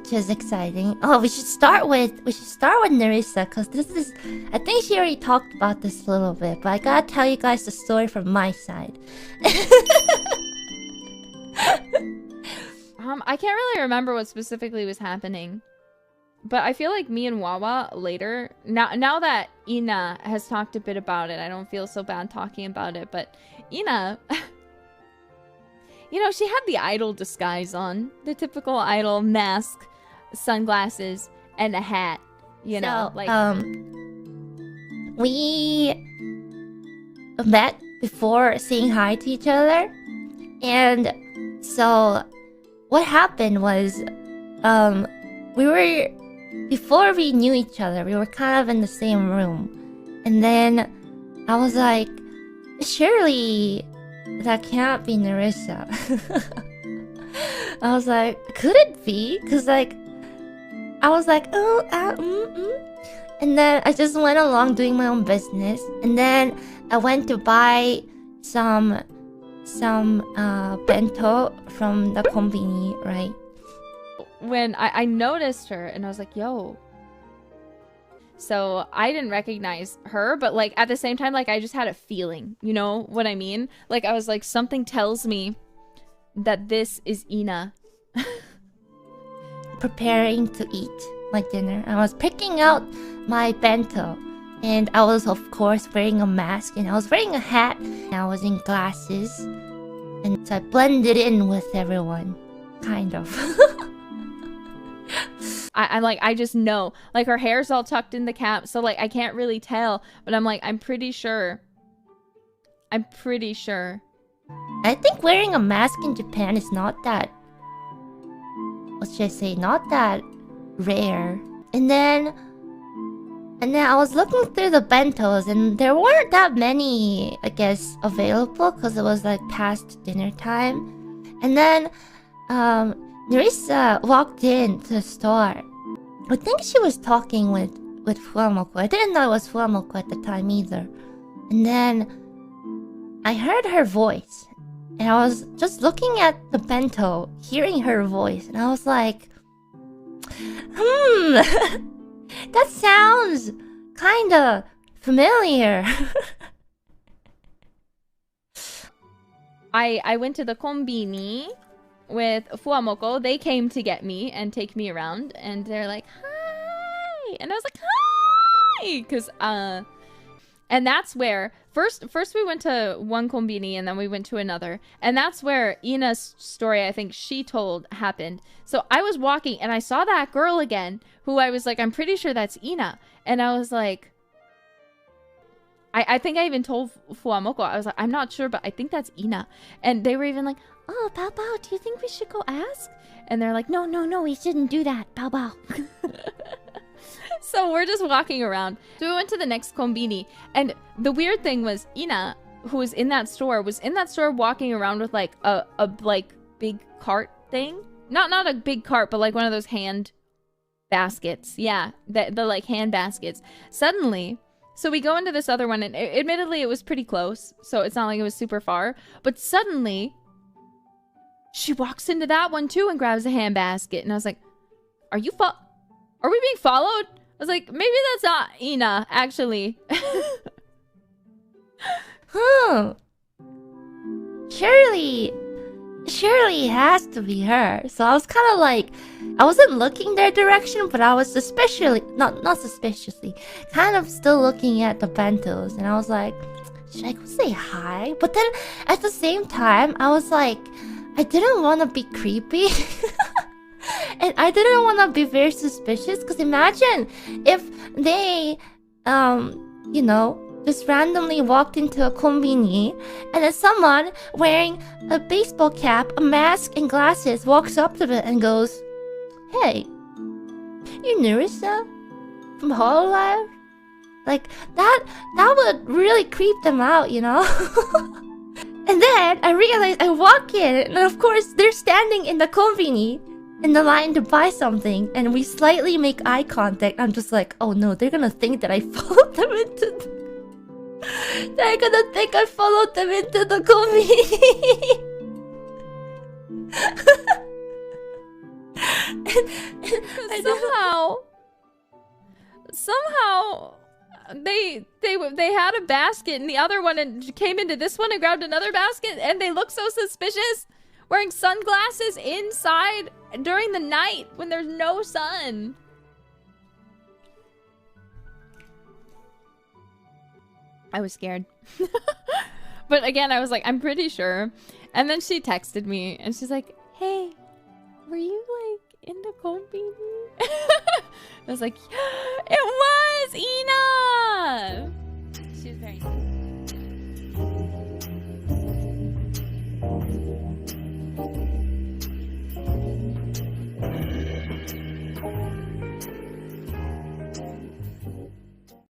which is exciting. Oh, we should start with Nerissa, because this is, I think she already talked about this a little bit, but I gotta tell you guys the story from my side. I can't really remember what specifically was happening, but I feel like me and Wawa later, now that Ina has talked a bit about it, I don't feel so bad talking about it, but Ina, you know, she had the idol disguise on, the typical idol mask, sunglasses, and a hat, you know, So, like... we met before saying hi to each other, and so what happened was, before we knew each other, we were kind of in the same room, and then I was like, surely that cannot be Nerissa. I was like, could it be? Because like, I was like, and then I just went along doing my own business, and then I went to buy some bento from the konbini, right? When I noticed her, and I was like, yo. So I didn't recognize her, but like at the same time, like I just had a feeling, you know what I mean? Like I was like, something tells me that this is Ina. Preparing to eat my dinner. I was picking out my bento, and I was of course wearing a mask, and I was wearing a hat, and I was in glasses, and so I blended in with everyone, kind of. I'm like, I just know, like her hair's all tucked in the cap, so like I can't really tell, but I'm like, I'm pretty sure. I think wearing a mask in Japan is not that, what should I say, not that rare. And then I was looking through the bentos, and there weren't that many, I guess, available, because it was like past dinner time. And then Nerissa walked into the store. I think she was talking with Fuamoko. I didn't know it was Fuamoko at the time either. And then I heard her voice, and I was just looking at the bento, hearing her voice, and I was like, that sounds kinda familiar. I went to the konbini with Fuamoko. They came to get me and take me around, and they're like, hi, and I was like, hi, because and that's where first we went to one konbini, and then we went to another, and that's where Ina's story, I think she told, happened. So I was walking, and I saw that girl again, who I was like, I'm pretty sure that's Ina, and I was like, I think I even told Fuamoko, I was like, I'm not sure, but I think that's Ina, and they were even like, oh, Bao Bao, do you think we should go ask? And they're like, no, we shouldn't do that, Bao Bao. So we're just walking around. So we went to the next konbini, and the weird thing was Ina, who was in that store walking around with like a like big cart thing. Not a big cart, but like one of those hand baskets. Yeah, the like hand baskets. Suddenly, so we go into this other one, and admittedly it was pretty close, so it's not like it was super far, but suddenly she walks into that one too and grabs a hand basket, and I was like, are we being followed? I was like, maybe that's not Ina, actually. Surely it has to be her. So I was kind of like, I wasn't looking their direction, but I was not suspiciously, kind of still looking at the bentos, and I was like, should I go say hi? But then at the same time, I was like, I didn't want to be creepy. And I didn't want to be very suspicious, because imagine if they, you know, just randomly walked into a konbini, and then someone wearing a baseball cap, a mask, and glasses walks up to it and goes, hey, you Nerissa from Hololive? Like, that would really creep them out, you know? And then I realized I walk in, and of course they're standing in the konbini in the line to buy something, and we slightly make eye contact. I'm just like, oh no, they're gonna think that I followed them into they're gonna think I followed them into the konbini. Somehow they had a basket in the other one and came into this one and grabbed another basket, and they look so suspicious wearing sunglasses inside during the night when there's no sun. I was scared. But again, I was like, I'm pretty sure. And then she texted me and she's like, hey, were you like into konbini? I was like, it was Ina! She was very